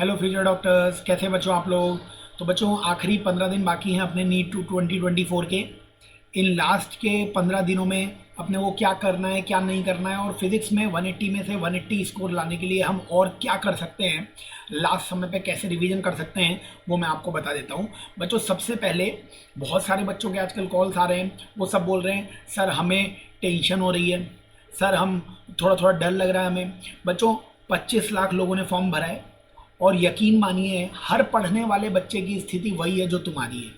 Hello future doctors, कैसे बच्चों आप लोग। तो बच्चों आखिरी 15 दिन बाकी हैं अपने नीट टू 2024 के। इन लास्ट के 15 दिनों में अपने को क्या करना है क्या नहीं करना है, और फिजिक्स में 180 में से 180 स्कोर लाने के लिए हम और क्या कर सकते हैं, लास्ट समय पे कैसे रिवीजन कर सकते हैं, वो मैं आपको बता देता हूँ। बच्चों सबसे पहले बहुत सारे बच्चों के आजकल कॉल्स आ रहे हैं, वो सब बोल रहे हैं सर हमें टेंशन हो रही है, सर हम थोड़ा थोड़ा डर लग रहा है हमें। बच्चों 25 लाख लोगों ने फॉर्म भरा है, और यकीन मानिए हर पढ़ने वाले बच्चे की स्थिति वही है जो तुम्हारी है।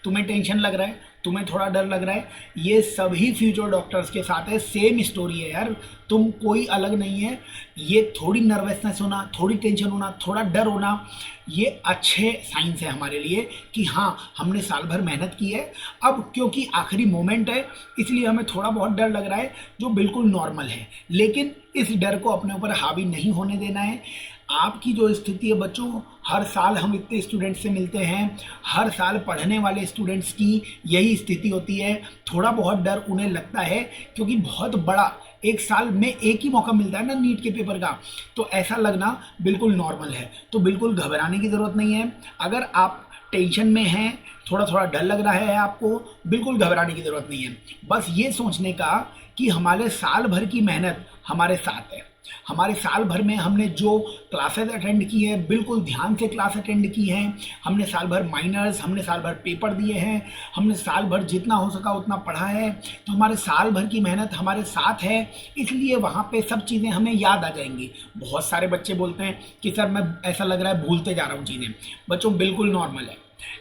तुम्हें टेंशन लग रहा है, तुम्हें थोड़ा डर लग रहा है, ये सभी फ्यूचर डॉक्टर्स के साथ है, सेम स्टोरी है यार, तुम कोई अलग नहीं है। ये थोड़ी नर्वसनेस होना, थोड़ी टेंशन होना, थोड़ा डर होना, ये अच्छे साइंस है हमारे लिए कि हाँ हमने साल भर मेहनत की है। अब क्योंकि आखिरी मोमेंट है इसलिए हमें थोड़ा बहुत डर लग रहा है, जो बिल्कुल नॉर्मल है, लेकिन इस डर को अपने ऊपर हावी नहीं होने देना है। आपकी जो स्थिति है बच्चों, हर साल हम इतने स्टूडेंट्स से मिलते हैं, हर साल पढ़ने वाले स्टूडेंट्स की यही स्थिति होती है। थोड़ा बहुत डर उन्हें लगता है क्योंकि बहुत बड़ा एक साल में एक ही मौका मिलता है ना नीट के पेपर का, तो ऐसा लगना बिल्कुल नॉर्मल है। तो बिल्कुल घबराने की ज़रूरत नहीं है। अगर आप टेंशन में हैं, थोड़ा थोड़ा डर लग रहा है आपको, बिल्कुल घबराने की ज़रूरत नहीं है। बस ये सोचने का कि हमारे साल भर की मेहनत हमारे साथ है। हमारे साल भर में हमने जो क्लासेस अटेंड की है, बिल्कुल ध्यान से क्लास अटेंड की हैं, हमने साल भर माइनर्स, हमने साल भर पेपर दिए हैं, हमने साल भर जितना हो सका उतना पढ़ा है, तो हमारे साल भर की मेहनत हमारे साथ है, इसलिए वहाँ पे सब चीज़ें हमें याद आ जाएंगी। बहुत सारे बच्चे बोलते हैं कि सर मैं ऐसा लग रहा है भूलते जा रहा हूँ चीज़ें। बच्चों बिल्कुल नॉर्मल है,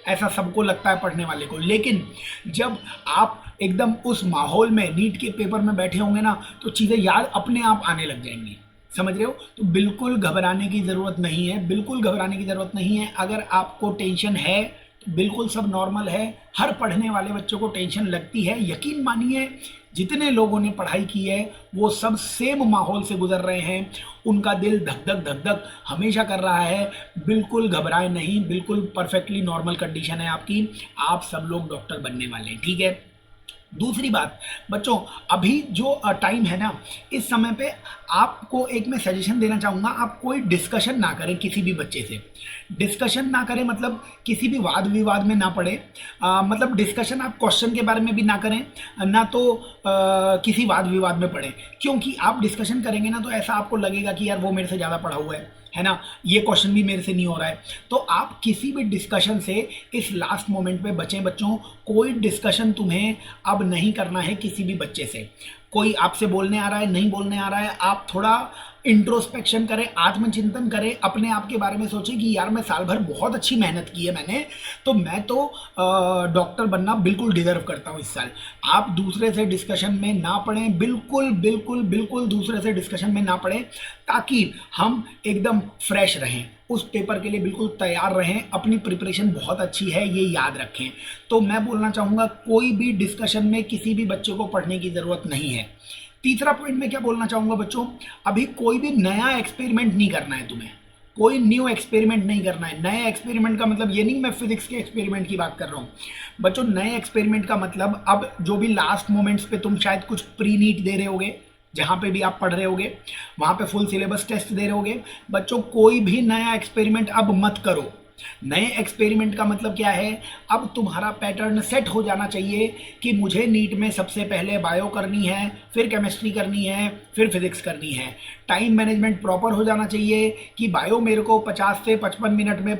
ऐसा सबको लगता है पढ़ने वाले को, लेकिन जब आप एकदम उस माहौल में नीट के पेपर में बैठे होंगे ना, तो चीज़ें याद अपने आप आने लग जाएंगी। समझ रहे हो? तो बिल्कुल घबराने की ज़रूरत नहीं है, बिल्कुल घबराने की ज़रूरत नहीं है। अगर आपको टेंशन है तो बिल्कुल सब नॉर्मल है, हर पढ़ने वाले बच्चों को टेंशन लगती है। यकीन मानिए जितने लोगों ने पढ़ाई की है वो सब सेम माहौल से गुजर रहे हैं, उनका दिल धक धक धक धक हमेशा कर रहा है। बिल्कुल घबराए नहीं, बिल्कुल परफेक्टली नॉर्मल कंडीशन है आपकी। आप सब लोग डॉक्टर बनने वाले हैं, ठीक है। दूसरी बात बच्चों, अभी जो टाइम है ना, इस समय पे आपको एक मैं सजेशन देना चाहूँगा, आप कोई डिस्कशन ना करें किसी भी बच्चे से। डिस्कशन ना करें मतलब किसी भी वाद विवाद में ना पड़े। मतलब डिस्कशन आप क्वेश्चन के बारे में भी ना करें, ना तो किसी वाद विवाद में पड़े, क्योंकि आप डिस्कशन करेंगे ना तो ऐसा आपको लगेगा कि यार वो मेरे से ज़्यादा पढ़ा हुआ है ना, ये क्वेश्चन भी मेरे से नहीं हो रहा है। तो आप किसी भी डिस्कशन से इस लास्ट मोमेंट पे बचें बच्चों। कोई डिस्कशन तुम्हें अब नहीं करना है किसी भी बच्चे से। कोई आपसे बोलने आ रहा है, नहीं बोलने आ रहा है, आप थोड़ा इंट्रोस्पेक्शन करें, आत्मचिंतन करें, अपने आप के बारे में सोचें कि यार मैं साल भर बहुत अच्छी मेहनत की है मैंने, तो मैं तो डॉक्टर बनना बिल्कुल डिजर्व करता हूँ इस साल। आप दूसरे से डिस्कशन में ना पड़ें, बिल्कुल बिल्कुल बिल्कुल दूसरे से डिस्कशन में ना पड़ें, ताकि हम एकदम फ्रेश रहें, उस पेपर के लिए बिल्कुल तैयार रहें। अपनी प्रिपरेशन बहुत अच्छी है, ये याद रखें। तो मैं बोलना चाहूँगा कोई भी डिस्कशन में किसी भी बच्चे को पढ़ने की ज़रूरत नहीं है। तीसरा पॉइंट मैं क्या बोलना चाहूँगा बच्चों, अभी कोई भी नया एक्सपेरिमेंट नहीं करना है तुम्हें, कोई न्यू एक्सपेरिमेंट नहीं करना है। नए एक्सपेरिमेंट का मतलब ये नहीं मैं फिजिक्स के एक्सपेरिमेंट की बात कर रहा हूँ बच्चों। नए एक्सपेरिमेंट का मतलब अब जो भी लास्ट मोमेंट्स पे तुम शायद कुछ प्री नीट दे रहे होगे, जहाँ पे भी आप पढ़ रहे होगे वहाँ पे फुल सिलेबस टेस्ट दे रहे होगे बच्चों, कोई भी नया एक्सपेरिमेंट अब मत करो। नए एक्सपेरिमेंट का मतलब क्या है, अब तुम्हारा पैटर्न सेट हो जाना चाहिए कि मुझे नीट में सबसे पहले बायो करनी है, फिर केमिस्ट्री करनी है, फिर फिजिक्स करनी है। टाइम मैनेजमेंट प्रॉपर हो जाना चाहिए कि बायो मेरे को 50 से 55 मिनट में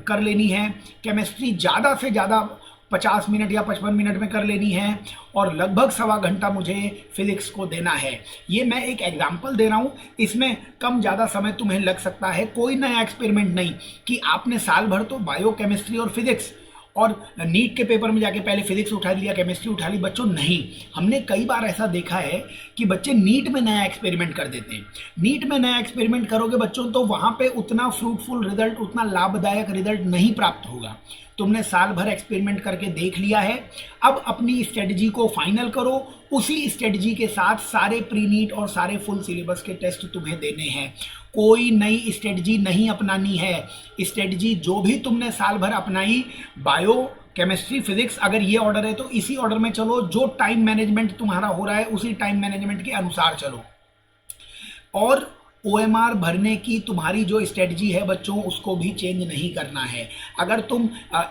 कर लेनी है, केमिस्ट्री ज़्यादा से ज़्यादा 50 मिनट या 55 मिनट में कर लेनी है, और लगभग सवा घंटा मुझे फिजिक्स को देना है। ये मैं एक एग्जांपल दे रहा हूँ, इसमें कम ज़्यादा समय तुम्हें लग सकता है। कोई नया एक्सपेरिमेंट नहीं कि आपने साल भर तो बायो केमिस्ट्री और फिजिक्स, और नीट के पेपर में जाके पहले फिजिक्स उठा लिया, केमिस्ट्री उठा ली। बच्चों नहीं, हमने कई बार ऐसा देखा है कि बच्चे नीट में नया एक्सपेरिमेंट कर देते हैं। नीट में नया एक्सपेरिमेंट करोगे बच्चों तो वहाँ पे उतना फ्रूटफुल रिजल्ट, उतना लाभदायक रिजल्ट नहीं प्राप्त होगा। तुमने साल भर एक्सपेरिमेंट करके देख लिया है, अब अपनी स्ट्रेटजी को फाइनल करो। उसी स्ट्रेटजी के साथ सारे प्री नीट और सारे फुल सिलेबस के टेस्ट तुम्हें देने हैं। कोई नई स्ट्रेटजी नहीं अपनानी है। स्ट्रेटजी जो भी तुमने साल भर अपनाई, बायो केमिस्ट्री फिजिक्स, अगर ये ऑर्डर है तो इसी ऑर्डर में चलो। जो टाइम मैनेजमेंट तुम्हारा हो रहा है उसी टाइम मैनेजमेंट के अनुसार चलो। और ओएमआर भरने की तुम्हारी जो स्ट्रेटजी है बच्चों, उसको भी चेंज नहीं करना है। अगर तुम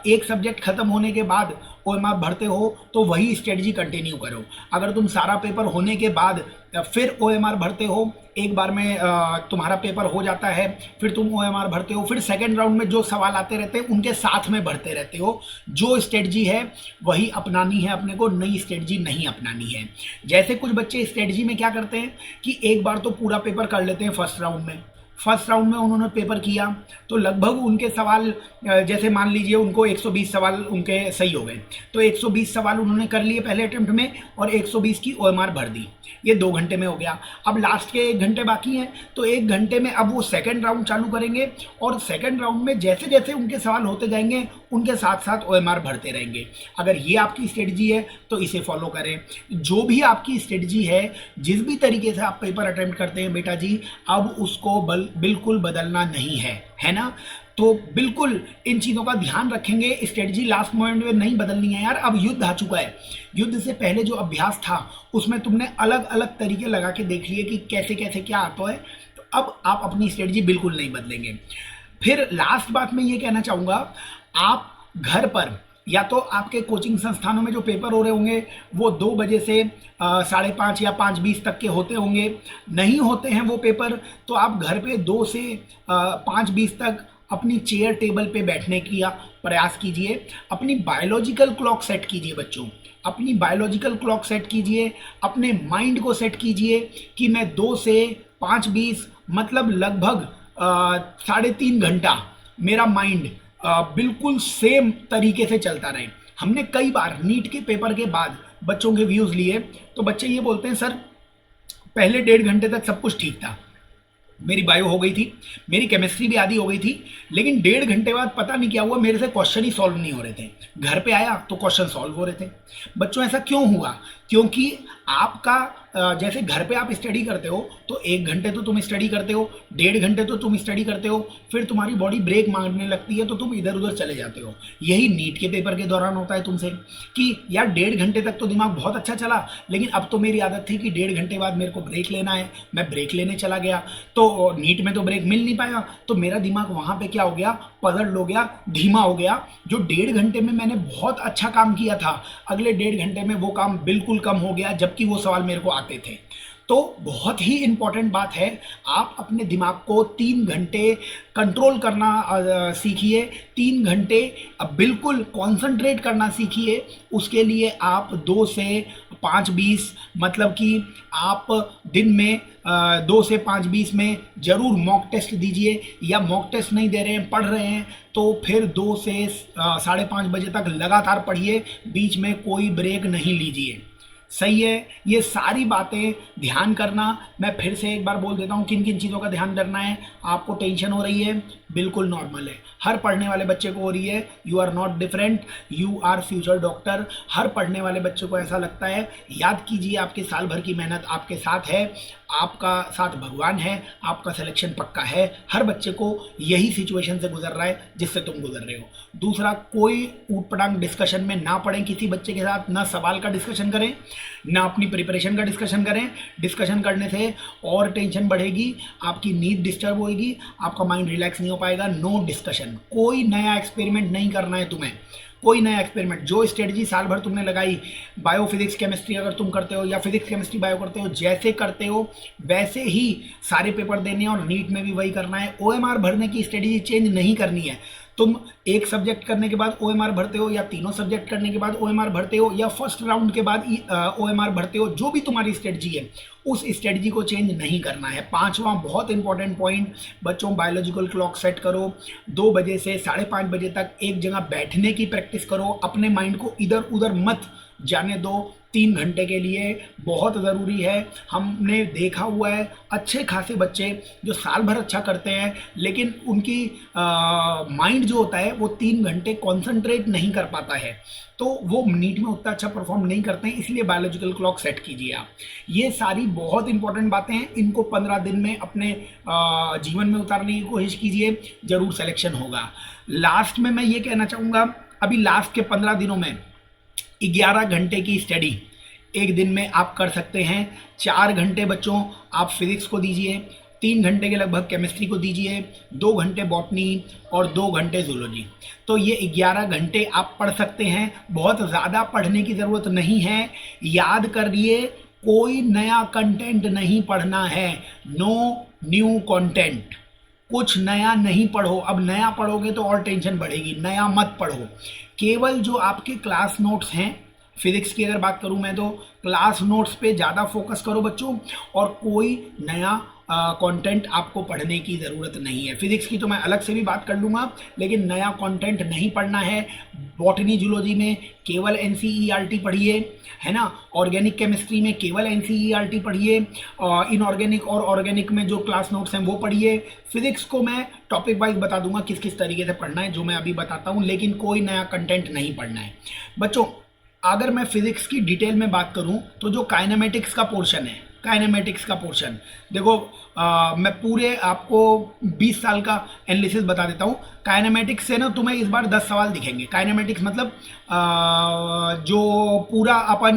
एक सब्जेक्ट खत्म होने के बाद ओएमआर भरते हो तो वही स्ट्रेटजी कंटिन्यू करो। अगर तुम सारा पेपर होने के बाद फिर ओएमआर भरते हो, एक बार में तुम्हारा पेपर हो जाता है, फिर तुम ओएमआर भरते हो, फिर सेकेंड राउंड में जो सवाल आते रहते हैं उनके साथ में भरते रहते हो, जो स्ट्रेटजी है वही अपनानी है अपने को, नई स्ट्रेटजी नहीं अपनानी है। जैसे कुछ बच्चे स्ट्रेटजी में क्या करते हैं कि एक बार तो पूरा पेपर कर लेते हैं फर्स्ट राउंड में उन्होंने पेपर किया तो लगभग उनके सवाल, जैसे मान लीजिए उनको 120 सवाल उनके सही हो गए, तो 120 सवाल उन्होंने कर लिए पहले अटेम्प्ट में और 120 की ओएमआर भर दी। ये 2 घंटे में हो गया। अब लास्ट के 1 घंटे बाकी हैं, तो 1 घंटे में अब वो सेकंड राउंड चालू करेंगे और सेकंड राउंड में जैसे जैसे उनके सवाल होते जाएंगे उनके साथ साथ ओएमआर भरते रहेंगे। अगर ये आपकी स्ट्रेटजी है तो इसे फॉलो करें। जो भी आपकी स्ट्रेटजी है, जिस भी तरीके से आप पेपर अटेम्प्ट करते हैं बेटा जी, अब उसको बिल्कुल बदलना नहीं है ना। तो बिल्कुल इन चीज़ों का ध्यान रखेंगे। स्ट्रेटजी लास्ट मोमेंट में नहीं बदलनी है यार। अब युद्ध आ चुका है, युद्ध से पहले जो अभ्यास था उसमें तुमने अलग अलग तरीके लगा के देख लिए कि कैसे कैसे क्या आता है, तो अब आप अपनी स्ट्रेटजी बिल्कुल नहीं बदलेंगे। फिर लास्ट बात मैं ये कहना चाहूँगा, आप घर पर या तो आपके कोचिंग संस्थानों में जो पेपर हो रहे होंगे वो 2 बजे से 5:30 या 5:20 तक के होते होंगे। नहीं होते हैं वो पेपर तो आप घर पे 2 से 5:20 तक अपनी चेयर टेबल पे बैठने की प्रयास कीजिए। अपनी बायोलॉजिकल क्लॉक सेट कीजिए बच्चों, अपनी बायोलॉजिकल क्लॉक सेट कीजिए, अपने माइंड को सेट कीजिए कि मैं 2 से 5:20 मतलब लगभग 3.5 घंटा मेरा माइंड बिल्कुल सेम तरीके से चलता रहे। हमने कई बार नीट के पेपर के बाद बच्चों के व्यूज़ लिए तो बच्चे ये बोलते हैं सर पहले 1.5 घंटे तक सब कुछ ठीक था, मेरी बायो हो गई थी, मेरी केमिस्ट्री भी आधी हो गई थी, लेकिन 1.5 घंटे बाद पता नहीं क्या हुआ, मेरे से क्वेश्चन ही सॉल्व नहीं हो रहे थे। घर पे आया तो क्वेश्चन सॉल्व हो रहे थे। बच्चों ऐसा क्यों हुआ? क्योंकि आपका जैसे घर पे आप स्टडी करते हो तो 1 घंटे तो तुम स्टडी करते हो, 1.5 घंटे तो तुम स्टडी करते हो, फिर तुम्हारी बॉडी ब्रेक मांगने लगती है तो तुम इधर उधर चले जाते हो। यही नीट के पेपर के दौरान होता है तुमसे कि यार 1.5 घंटे तक तो दिमाग बहुत अच्छा चला, लेकिन अब तो मेरी आदत थी कि 1.5 घंटे बाद मेरे को ब्रेक लेना है, मैं ब्रेक लेने चला गया, तो नीट में तो ब्रेक मिल नहीं पाया, तो मेरा दिमाग वहाँ पे क्या हो गया, पजल हो गया, धीमा हो गया। जो 1.5 घंटे में मैंने बहुत अच्छा काम किया था, अगले 1.5 घंटे में वो काम बिल्कुल कम हो गया, जबकि वो सवाल मेरे को आते थे। तो बहुत ही इंपॉर्टेंट बात है, आप अपने दिमाग को 3 घंटे कंट्रोल करना सीखिए, 3 घंटे बिल्कुल कंसंट्रेट करना सीखिए। उसके लिए आप 2 से 5:20 मतलब कि आप दिन में 2 से 5:20 में ज़रूर मॉक टेस्ट दीजिए, या मॉक टेस्ट नहीं दे रहे हैं, पढ़ रहे हैं तो फिर 2 से 5:30 बजे तक लगातार पढ़िए, बीच में कोई ब्रेक नहीं लीजिए। सही है? ये सारी बातें ध्यान करना। मैं फिर से एक बार बोल देता हूँ किन किन चीज़ों का ध्यान करना है। आपको टेंशन हो रही है, बिल्कुल नॉर्मल है, हर पढ़ने वाले बच्चे को हो रही है। You are not different, you are future doctor. हर पढ़ने वाले बच्चे को ऐसा लगता है। याद कीजिए आपके साल भर की मेहनत आपके साथ है, आपका साथ भगवान है, आपका सिलेक्शन पक्का है। हर बच्चे को यही सिचुएशन से गुजर रहा है जिससे तुम गुजर रहे हो। दूसरा, कोई ऊट पटांग डिस्कशन में ना पड़ें किसी बच्चे के साथ, ना सवाल का डिस्कशन करें, ना अपनी प्रिपरेशन का डिस्कशन करें। डिस्कशन करने से और टेंशन बढ़ेगी, आपकी नींद डिस्टर्ब होएगी, आपका माइंड रिलैक्स नहीं हो पाएगा। नो डिस्कशन, कोई नया एक्सपेरिमेंट नहीं करना है तुम्हें, कोई नया एक्सपेरिमेंट। जो स्ट्रेटजी साल भर तुमने लगाई, बायो फिजिक्स केमिस्ट्री अगर तुम करते हो या फिजिक्स केमिस्ट्री बायो करते हो, जैसे करते हो वैसे ही सारे पेपर देने हैं और नीट में भी वही करना है। ओएमआर भरने की स्ट्रेटजी चेंज नहीं करनी है। तुम एक सब्जेक्ट करने के बाद ओएमआर भरते हो, या तीनों सब्जेक्ट करने के बाद ओएमआर भरते हो, या फर्स्ट राउंड के बाद ओएमआर भरते हो, जो भी तुम्हारी स्ट्रेटजी है उस स्ट्रेटजी को चेंज नहीं करना है। 5वां बहुत इंपॉर्टेंट पॉइंट, बच्चों बायोलॉजिकल क्लॉक सेट करो। 2 बजे से 5:30 बजे तक एक जगह बैठने की प्रैक्टिस करो, अपने माइंड को इधर उधर मत जाने दो। 3 घंटे के लिए बहुत ज़रूरी है। हमने देखा हुआ है अच्छे खासे बच्चे जो साल भर अच्छा करते हैं, लेकिन उनकी माइंड जो होता है वो 3 घंटे कॉन्सेंट्रेट नहीं कर पाता है, तो वो नीट में उतना अच्छा परफॉर्म नहीं करते हैं। इसलिए बायोलॉजिकल क्लॉक सेट कीजिए आप। ये सारी बहुत इंपॉर्टेंट बातें हैं, इनको 15 दिन में अपने जीवन में उतारने की कोशिश कीजिए, ज़रूर सिलेक्शन होगा। लास्ट में मैं ये कहना चाहूँगा, अभी लास्ट के 15 दिनों में 11 घंटे की स्टडी एक दिन में आप कर सकते हैं। 4 घंटे बच्चों आप फिजिक्स को दीजिए, 3 घंटे के लगभग केमिस्ट्री को दीजिए, 2 घंटे बॉटनी और 2 घंटे जूलॉजी। तो ये 11 घंटे आप पढ़ सकते हैं। बहुत ज़्यादा पढ़ने की ज़रूरत नहीं है। याद करिए, कोई नया कंटेंट नहीं पढ़ना है। नो न्यू कंटेंट, कुछ नया नहीं पढ़ो। अब नया पढ़ोगे तो और टेंशन बढ़ेगी। नया मत पढ़ो। केवल जो आपके क्लास नोट्स हैं, फिजिक्स की अगर बात करूं मैं तो क्लास नोट्स पे ज़्यादा फोकस करो बच्चों, और कोई नया कंटेंट आपको पढ़ने की ज़रूरत नहीं है। फिजिक्स की तो मैं अलग से भी बात कर लूँगा, लेकिन नया कंटेंट नहीं पढ़ना है। बॉटनी जूलॉजी में केवल एनसीईआरटी पढ़िए, है ना। ऑर्गेनिक केमिस्ट्री में केवल एनसीईआरटी पढ़िए। इनऑर्गेनिक और ऑर्गेनिक में जो क्लास नोट्स हैं वो पढ़िए। फिजिक्स को मैं टॉपिक वाइज बता दूंगा किस किस तरीके से पढ़ना है, जो मैं अभी बताता हूँ, लेकिन कोई नया कंटेंट नहीं पढ़ना है बच्चों। अगर मैं फिजिक्स की डिटेल में बात करूं तो जो काइनेमेटिक्स का पोर्शन है, काइनेमेटिक्स का पोर्शन देखो, मैं पूरे आपको 20 साल का एनालिसिस बता देता हूं। काइनेमेटिक्स से ना तुम्हें इस बार 10 सवाल दिखेंगे। काइनेमेटिक्स मतलब जो पूरा अपन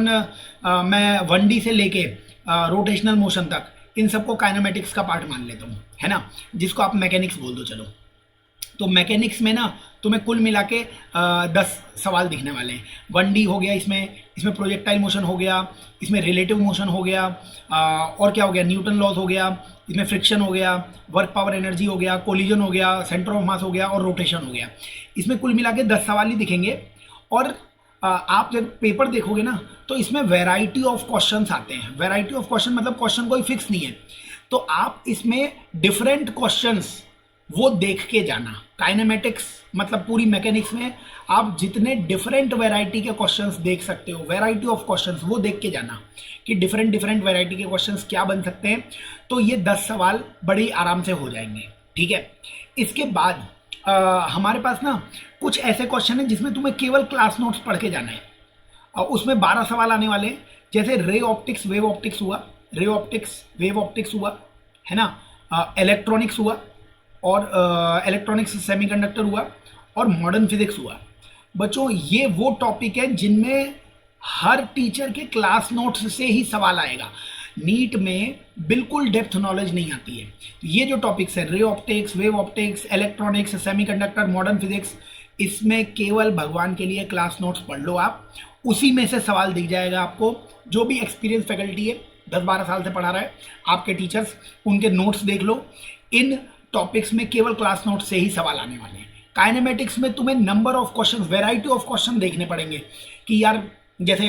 मैं 1D से लेके रोटेशनल मोशन तक, इन सबको काइनेमेटिक्स का पार्ट मान लेता हूँ, है ना, जिसको आप मैकेनिक्स बोल दो। चलो, तो मैकेनिक्स में ना तुम्हें कुल मिला के 10 सवाल दिखने वाले हैं। 1D हो गया, इसमें प्रोजेक्टाइल मोशन हो गया, इसमें रिलेटिव मोशन हो गया, और क्या हो गया, न्यूटन लॉज हो गया, इसमें फ्रिक्शन हो गया, वर्क पावर एनर्जी हो गया, कोलिजन हो गया, सेंटर ऑफ मास हो गया, और रोटेशन हो गया। इसमें कुल मिला के 10 सवाल ही दिखेंगे। और आप जब पेपर देखोगे ना तो इसमें वैरायटी ऑफ क्वेश्चंस आते हैं। वैरायटी ऑफ क्वेश्चन मतलब क्वेश्चन कोई फिक्स नहीं है, तो आप इसमें डिफरेंट क्वेश्चंस वो देख के जाना। काइनेमेटिक्स मतलब पूरी मैकेनिक्स में आप जितने डिफरेंट वैरायटी के क्वेश्चंस देख सकते हो, वैरायटी ऑफ क्वेश्चंस वो देख के जाना कि डिफरेंट वैरायटी के क्वेश्चंस क्या बन सकते हैं। तो ये 10 सवाल बड़ी आराम से हो जाएंगे, ठीक है। इसके बाद हमारे पास ना कुछ ऐसे क्वेश्चन हैं जिसमें तुम्हें केवल क्लास नोट्स पढ़ के जाना है, और उसमें 12 सवाल आने वाले हैं। जैसे रे ऑप्टिक्स, वेव ऑप्टिक्स हुआ, रे ऑप्टिक्स, वेव ऑप्टिक्स हुआ, है ना, इलेक्ट्रॉनिक्स हुआ, और इलेक्ट्रॉनिक्स सेमीकंडक्टर हुआ, और मॉडर्न फिजिक्स हुआ। बच्चों, ये वो टॉपिक है जिनमें हर टीचर के क्लास नोट्स से ही सवाल आएगा। नीट में बिल्कुल डेप्थ नॉलेज नहीं आती है। ये जो टॉपिक्स है, ray optics, wave optics, electronics, semiconductor, modern physics, इसमें केवल भगवान के लिए क्लास नोट्स पढ़ लो आप, उसी में से सवाल दिख जाएगा आपको। जो भी एक्सपीरियंस फैकल्टी है, 10-12 साल से पढ़ा रहा है, आपके टीचर्स, उनके नोट्स देख लो। इन टॉपिक्स में केवल क्लास नोट से ही सवाल आने वाले हैं। काइनेमेटिक्स में तुम्हें number of question, variety of question देखने पड़ेंगे कि यार जैसे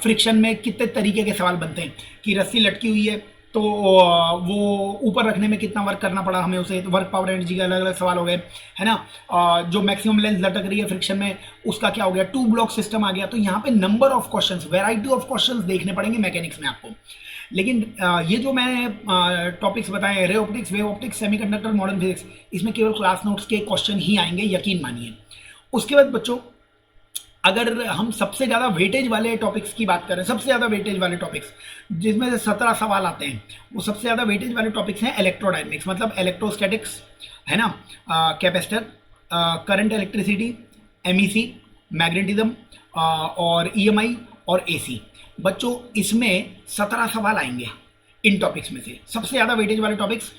फ्रिक्शन में कितने तरीके के सवाल बनते हैं कि रस्सी लटकी हुई है तो वो ऊपर रखने में कितना वर्क करना पड़ा हमें उसे, तो वर्क पावर एनर्जी के अलग अलग सवाल हो गए, है ना। जो मैक्सिमम लेंथ लटक रही है फ्रिक्शन में, उसका क्या हो गया, 2 ब्लॉक सिस्टम आ गया। तो यहाँ पे number of questions, variety of questions देखने पड़ेंगे मैकेनिक्स में आपको। लेकिन ये जो मैं टॉपिक्स बताए, ray optics, wave optics, semiconductor, modern physics, इसमें केवल क्लास नोट्स के क्वेश्चन ही आएंगे, यकीन मानिए। उसके बाद बच्चों, अगर हम सबसे ज़्यादा वेटेज वाले टॉपिक्स की बात करें, सबसे ज़्यादा वेटेज वाले टॉपिक्स जिसमें से 17 सवाल आते हैं, वो सबसे ज़्यादा वेटेज वाले टॉपिक्स हैं इलेक्ट्रोडायनेमिक्स, मतलब इलेक्ट्रोस्टैटिक्स, है ना, capacitor, current electricity, MEC, magnetism, और ईएमआई और एसी। बच्चों, इसमें 17 सवाल आएंगे इन टॉपिक्स में से, सबसे ज़्यादा वेटेज वाले टॉपिक्स।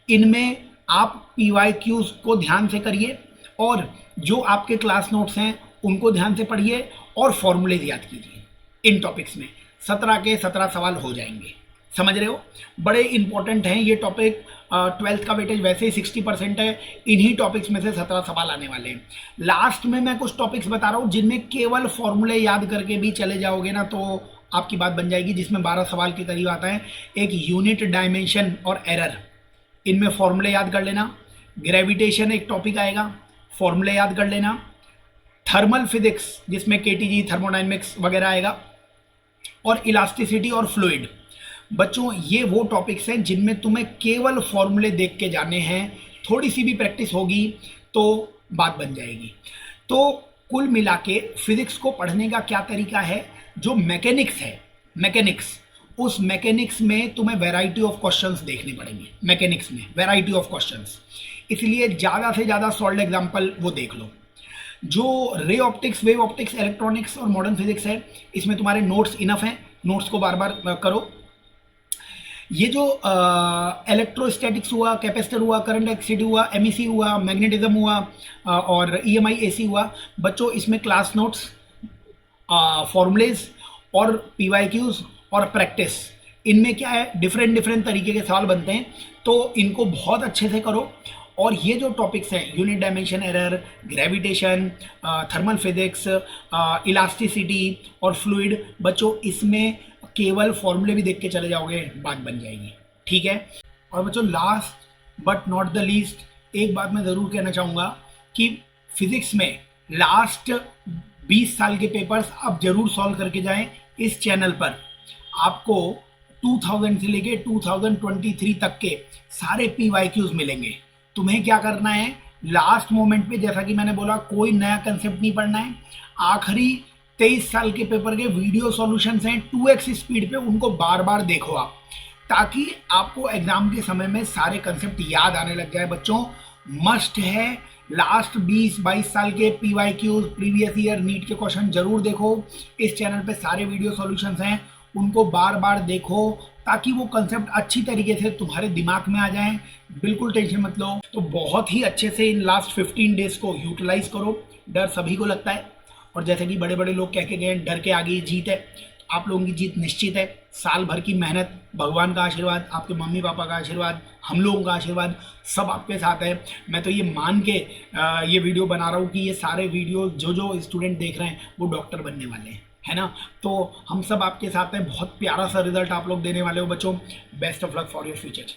इनमें आप पीवाईक्यूज को ध्यान से करिए, और जो आपके क्लास नोट्स हैं उनको ध्यान से पढ़िए, और फॉर्मूलेज याद कीजिए। इन टॉपिक्स में 17 के 17 सवाल हो जाएंगे, समझ रहे हो। बड़े इंपॉर्टेंट हैं ये टॉपिक। 12th का वेटेज वैसे ही 60% है, इन्हीं टॉपिक्स में से 17 सवाल आने वाले हैं। लास्ट में मैं कुछ टॉपिक्स बता रहा हूँ जिनमें केवल फॉर्मूले याद करके भी चले जाओगे ना तो आपकी बात बन जाएगी, जिसमें 12 सवाल के करीब आता है। एक यूनिट, डायमेंशन और एरर, इनमें फॉर्मूले याद कर लेना। ग्रेविटेशन एक टॉपिक आएगा, फॉर्मूले याद कर लेना। थर्मल फिजिक्स, जिसमें केटीजी, थर्मोडायनेमिक्स वगैरह आएगा, और इलास्टिसिटी और फ्लूइड। बच्चों, ये वो टॉपिक्स हैं जिनमें तुम्हें केवल फॉर्मूले देख के जाने हैं। थोड़ी सी भी प्रैक्टिस होगी तो बात बन जाएगी। तो कुल मिला के फिजिक्स को पढ़ने का क्या तरीका है, जो मैकेनिक्स है, मैकेनिक्स, उस मैकेनिक्स में तुम्हें वैरायटी ऑफ क्वेश्चंस देखने पड़ेंगे। मैकेनिक्स में वैरायटी ऑफ क्वेश्चंस, इसलिए ज़्यादा से ज़्यादा सॉल्ड एग्जाम्पल वो देख लो। जो ray optics, wave optics, electronics और मॉडर्न फिजिक्स है, इसमें तुम्हारे नोट्स इनफ हैं, नोट्स को बार बार करो। ये जो इलेक्ट्रोस्टैटिक्स हुआ, कैपेसिटर हुआ, करंट इलेक्ट्रिसिटी हुआ, एमईसी हुआ, मैग्नेटिज्म हुआ और ईएमआई एसी हुआ, बच्चों इसमें क्लास नोट्स, फॉर्मूलेज और पीवाईक्यूज और प्रैक्टिस, इनमें क्या है डिफरेंट डिफरेंट तरीके के सवाल बनते हैं, तो इनको बहुत अच्छे से करो। और ये जो टॉपिक्स हैं unit dimension error, gravitation, thermal physics, elasticity और फ्लूइड, बच्चों इसमें केवल फॉर्मूले भी देख के चले जाओगे बात बन जाएगी, ठीक है। और बच्चों last but not the least एक बात मैं ज़रूर कहना चाहूँगा कि फिजिक्स में लास्ट 20 साल के पेपर्स आप जरूर सॉल्व करके जाएं। इस चैनल पर आपको 2000 से लेके 2023 तक के सारे PYQs मिलेंगे। तुम्हें क्या करना है, लास्ट मोमेंट पे जैसा कि मैंने बोला कोई नया कंसेप्ट नहीं पढ़ना है, आखिरी 23 साल के पेपर के वीडियो सॉल्यूशंस हैं 2x स्पीड पे, उनको बार बार देखो आप, ताकि आपको एग्जाम के समय में सारे कंसेप्ट याद आने लग जाए। बच्चों मस्ट है लास्ट 20-22 साल के PYQs, प्रीवियस ईयर नीट के क्वेश्चन जरूर देखो। इस चैनल पे सारे वीडियो सॉल्यूशंस हैं, उनको बार बार देखो ताकि वो कंसेप्ट अच्छी तरीके से तुम्हारे दिमाग में आ जाएं। बिल्कुल टेंशन मत लो। तो बहुत ही अच्छे से इन लास्ट 15 डेज को यूटिलाइज करो। डर सभी को लगता है, और जैसे कि बड़े बड़े लोग कह के गए डर के आगे जीत है, आप लोगों की जीत निश्चित है। साल भर की मेहनत, भगवान का आशीर्वाद, आपके मम्मी पापा का आशीर्वाद, हम लोगों का आशीर्वाद, सब आपके साथ है। मैं तो ये मान के ये वीडियो बना रहा हूँ कि ये सारे वीडियो जो स्टूडेंट देख रहे हैं वो डॉक्टर बनने वाले हैं, है ना। तो हम सब आपके साथ हैं, बहुत प्यारा सा रिजल्ट आप लोग देने वाले हो बच्चों। Best of luck for your future.